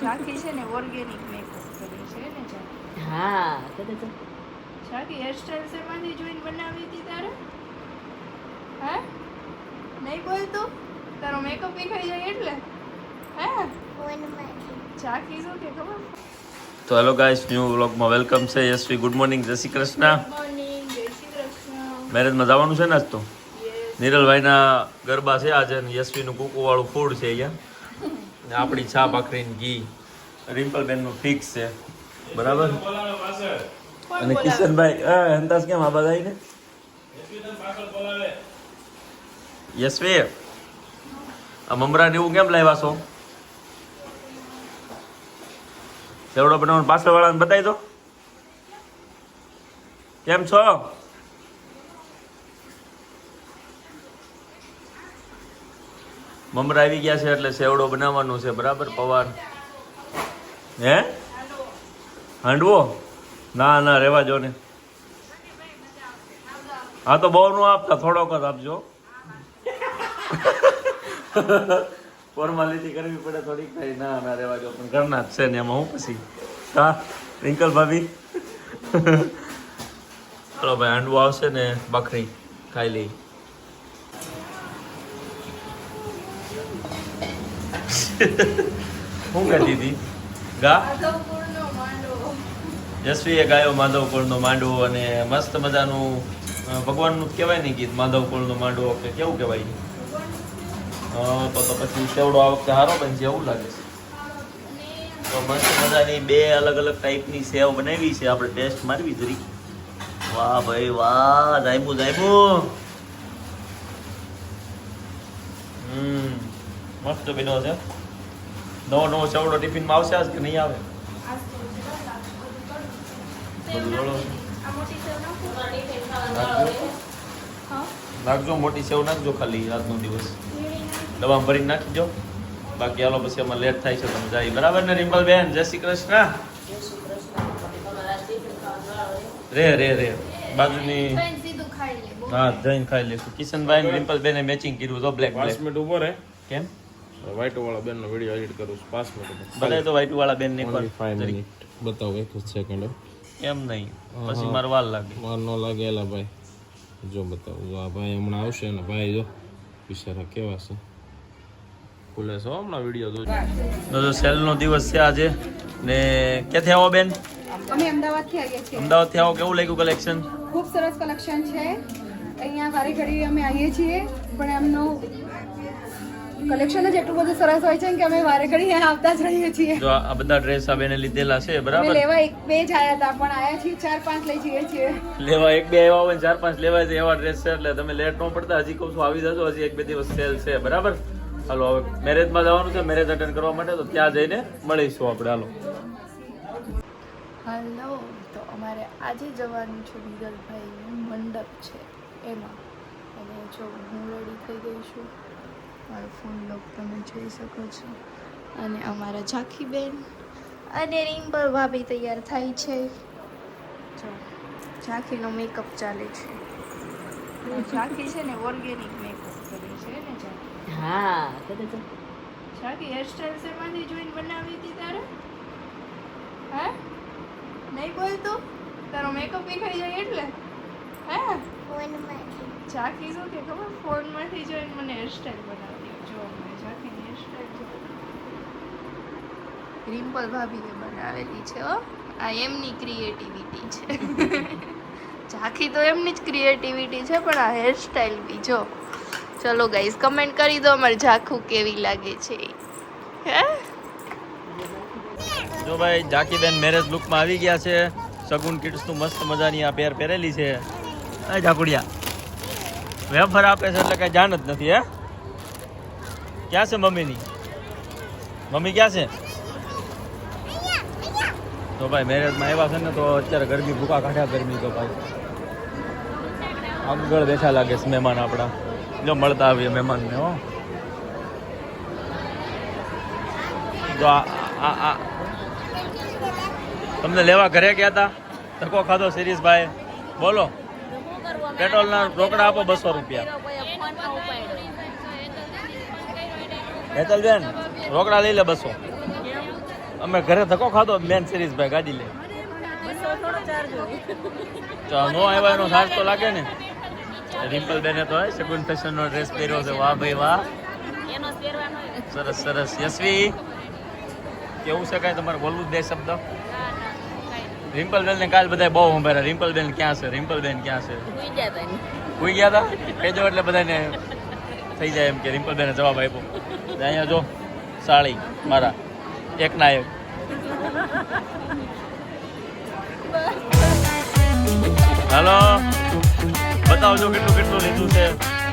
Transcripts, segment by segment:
ઝાંખી છે ને ઓર્ગેનિક મેકઅપ કરે છે ને ઝાંખી. હા કરે છે. ઝાંખી હેરસ્ટાઈલ શેમાંથી જોઈને બનાવી હતી તારે? હે? નહીં બોલતો? તારો મેકઅપ દેખાઈ જાય એટલે? હે? ઝાંખી શું કે ખબર? તો હેલો ગાઈસ, ન્યૂ વ્લોગમાં વેલકમ છે. યશવી ગુડ મોર્નિંગ, જય શ્રી કૃષ્ણ. ગુડ મોર્નિંગ, જય શ્રી કૃષ્ણ. મેરેજમાં જવાનું છે ને આજ તો. યસ. નિરલભાઈના ગરબા છે આજે, અને યશવીનું કુકુવાળું ફૂડ છે અહીંયા, ને આપણી ચા ભાખરી ને ઘી, રિમ્પલબેનનું ફિક્સ છે, બરાબર. અને કિશનભાઈ હંતાસ કેમ આ બધા આવીને યશવી આ મમરાને એવું કેમ લાવ્યા છો? સેવડો બનાવવાનું પાછળ વાળાને બતાવી દો. કેમ છો? મમરા આવી ગયા છે એટલે સેવડો બનાવવાનું છે, બરાબર. પવાર હે હાંડવો ના ના રેવા જો ને. હા તો બહુ નું આપતા, થોડોક જ આપજો. ફોર્માલિટી કરવી પડે થોડીક. કઈ ના ના રેવા જો, પણ ઘરના જ છે ને એમાં હું પછી. હા રિંકલ ભાભી ચલો ભાઈ, હાંડવો આવશે ને ભાખરી ખાઈ લઈ. શું કહેતી હતી ગા? માધવપુરનો માંડવો. યશવીએ ગાયો માધવકુળનો માંડવો, અને મસ્ત મજાનું ભગવાનનું કહેવાય ને ગીત, માધવકુળનો માંડવો કે કેવું કહેવાય? તો પછી સેવડો આ વખતે સારો બનશે એવું લાગે છે. તો મસ્ત મજાની બે અલગ અલગ ટાઈપની સેવ બનાવી છે, આપણે ટેસ્ટ મારવી જરી. વાહ ભાઈ વાહ, જાયમું જાયમું. મસ્ત બન્યો છે. નવો નવો સેવડો ટિફિનમાં આવશે આજ કે નહીં આવે? બધું જોડો. નાખજો મોટી સેવ નાખજો, ખાલી આજનો દિવસ ડબ્બામાં ભરીને નાખીજો. બાકી હાલો પછી એમાં લેટ થાય છે, તમે જાય. બરાબર ને રિમ્પલ બેન? જય શ્રી કૃષ્ણ. રે રે રે બાજુની સીધું ખાઈ લે. હા જઈને ખાઈ લેશું. કિશનભાઈ ને રિમ્પલ બેને મેચિંગ કર્યું તો બ્લેક 5 બ્લેક. મિનિટ ઉભો રહે. કેમ વ્હાઈટ વાળા બેન નો વિડિયો એડિટ કરું છું. 5 મિનિટ બતાય તો વાઈટ વાળા બેન ને એક વાર 5 જરી. મિનિટ બતાવો. 1 સેકન્ડ એમ નહીં પછી મારે વાર લાગે. માર નો લાગેલા ભાઈ. જો બતાવું. જો આ ભાઈ હમણાં આવશે ને ભાઈ જો બિચારા કેવા છે. ખુલે છે હમણાં વિડિયો જોજો. સેલનો દિવસ છે આજે, ને ક્યાંથી આવો બેન? અમે અમદાવાદથી આવીએ છીએ. અમદાવાદથી આવો, કેવું લાગ્યું કલેક્શન? ખૂબ સરસ કલેક્શન છે. અહીંયા વારે ઘડી અમે આવીએ છીએ, પણ એમનું કલેક્શન જ એટલું બધું સરસ હોય છે કે અમે વારે ઘડી અહીંયા આવતા જ રહીએ છીએ. જો આ બધા ડ્રેસ આ બેને લીધેલા છે, અમે બરાબર. લેવા 1-2 જ આવ્યા હતા, પણ આયા છીએ 4-5 લઈ જઈએ છીએ. લેવા 1-2 આવ્યા હોય, 4-5 લેવાય છે એવા ડ્રેસ છે, એટલે તમે લેટ ન પડતા. હજી કહું છું આવી જજો, હજી 1-2 દિવસ સેલ છે, બરાબર. હાલો હવે મેરેજમાં જવાનું છે, મેરેજ અટેન્ડ કરવા માટે, તો ત્યાં જઈને મળીશું આપણે. હાલો. હલો, તો અમારે આજે જવાનું છે વિરલભાઈનું મંડપ છે એમાં, અને જો હું રેડી થઈ ગઈ છું. મારો ફોન લોક તમે જોઈ શકો છો. અને અમારા ઝાંખીબેન અને રિમ્પલ ભાભી તૈયાર થાય છે. જો ઝાંખીનો મેકઅપ ચાલે છે. ઝાંખી છે ને ઓર્ગેનિક મેકઅપ કરે છે ને ઝાંખી. હા કરે છે. ઝાંખી હેરસ્ટાઈલ શેમાંથી જોઈને બનાવી હતી તારે? હે? નહીં બોલતો? તારો મેકઅપ દેખાઈ જાય એટલે? હે? ઝાંખી શું કે ખબર? ફોનમાંથી જોઈને મને હેરસ્ટાઈલ બનાવી. જો મને ઝાંખીની હેરસ્ટાઈલ રિમ્પલ ભાભીએ બનાવેલી છે હો. આ એમની ક્રિએટિવિટી છે. ઝાંખી તો એમની જ ક્રિએટિવિટી છે, પણ આ હેરસ્ટાઈલ બી જો. ચલો ગાઈઝ, કમેન્ટ કરી દો અમારે ઝાંખું કેવી લાગે છે. હે? જો ભાઈ ઝાંકીબેન મેરેજ લુકમાં આવી ગયા છે. સગુન કિડ્સનું મસ્ત મજાની આ પેર પહેરેલી છે. એ ઝાકુડિયા વેફર આપે છે એટલે કઈ જાણ જ નથી. હે ક્યાં છે મમ્મીની? મમ્મી ક્યાં છે? તો ભાઈ મેરેજમાં આવ્યા છે ને, તો અત્યારે ગરમી ભૂકા કાઢ્યા. ગરમી તો ભાઈ આગળ બેઠા લાગે છે મહેમાન આપણા. જો મળતા આવીએ મહેમાનને. હો જો આ તમને લેવા ઘરે ગયા હતા? ધક્કો ખાધો શિરીષભાઈ? બોલો. પેટ્રોલના રોકડા આપો 200 રૂપિયા. હેતલબેન રોકડા લઈ લે 200. અમે ઘરે ધક્કો ખાધો મેન સિરીઝ ભાઈ ગાડી લે તો નો આવ્યા એનો સાજ તો લાગે ને રિમ્પલ બેને તો સગુન ફેશન નો ડ્રેસ પહેર્યો છે વાહ ભાઈ વાહ સરસ સરસ યશવી કેવું છે કાંઈ તમારે બોલવું જ દે શબ્દ રિમ્પલ બેન ને કાલ બધા બહુ સંભાળ્યા રિમ્પલ બેન ક્યાં છે રિમ્પલ બેન ક્યાં છે ભૂઈ ગયા હતા કહેજો એટલે બધાને થઈ જાય એમ કે રિમ્પલ બેને જવાબ આપ્યો અહીંયા જો સાળી મારા એક ના એક હાલો બતાવજો કેટલું કેટલું લીધું છે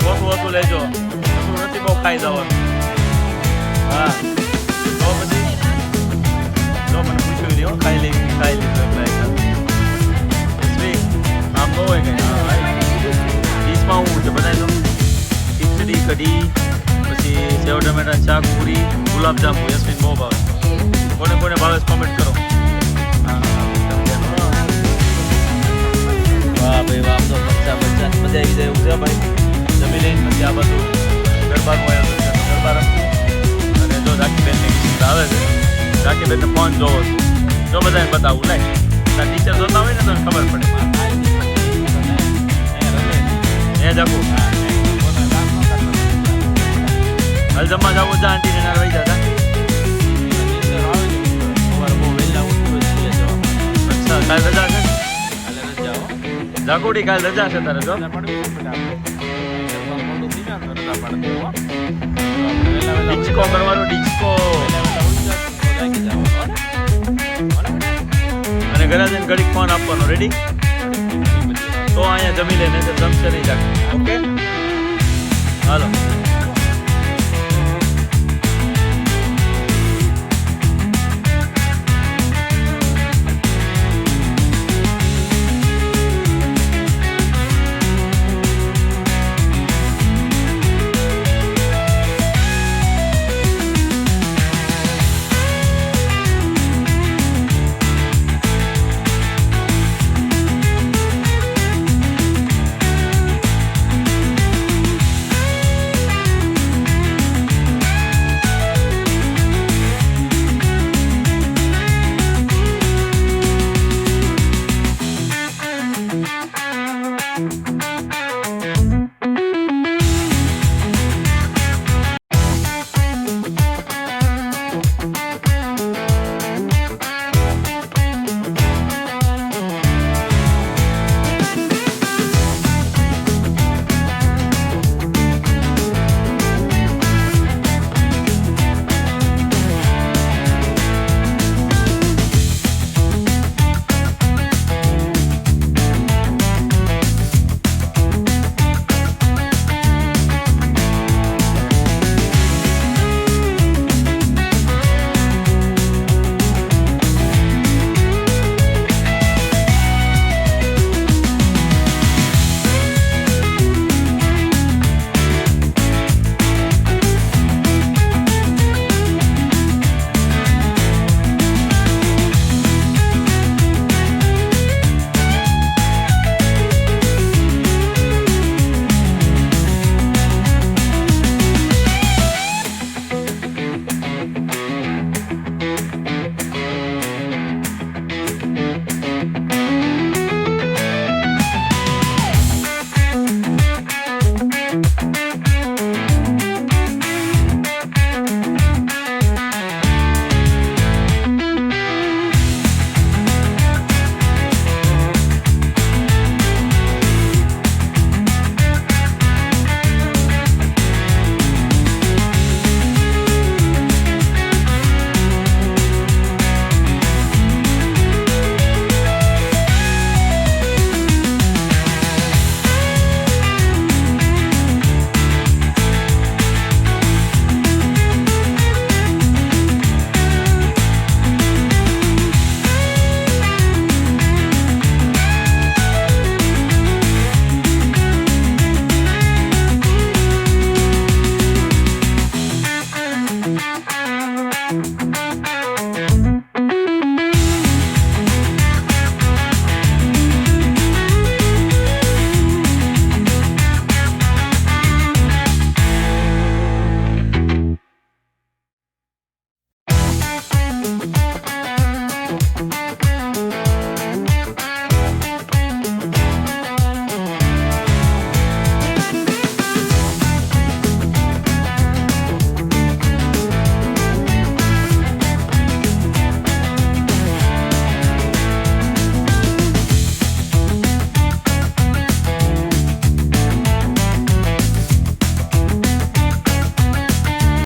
ઓછું ઓછું લેજો ઓછું નથી બહુ ખાઈ જવાનું હા તો પછી જો મને પૂછ્યું નહીં ખાઈ લીધું આમ ન હોય કંઈ હા ડીશમાં હું છે બતાવી દો ખીચડી કઢી પછી સેવ ટમેટા શાક પૂરી ગુલાબજાંબુ યશવીન બહુ ભાવે કોને કોને ભાવે કોમેન્ટ કરો વાહ ભાઈ વાહ તો મજા આવી જાય એવું છે ભાઈ જમી લઈને પછી આ બધું ગરબાનું આવ્યું ગરબા રમતું અને જો રાખીબેનને ગીત આવે છે રાખીબેનને ફોન જોવો જો બધાને બતાવું લાય તાર ટીચર જોતા હોય ને તો ખબર પડે એ જગું હાલ જમવા જવું જા આંટીને ના રહી જતા અચ્છા કાલ રજા છે જાગોડી કાલ રજા છે તારે જો ડિસ્કો કરવાનો ડિસ્કો અને ઘરે જઈને ઘડીક ફોન આપવાનો રેડી તો અહીંયા જમી લે નહીં તો જમશે નહીં જાગ ઓકે હાલો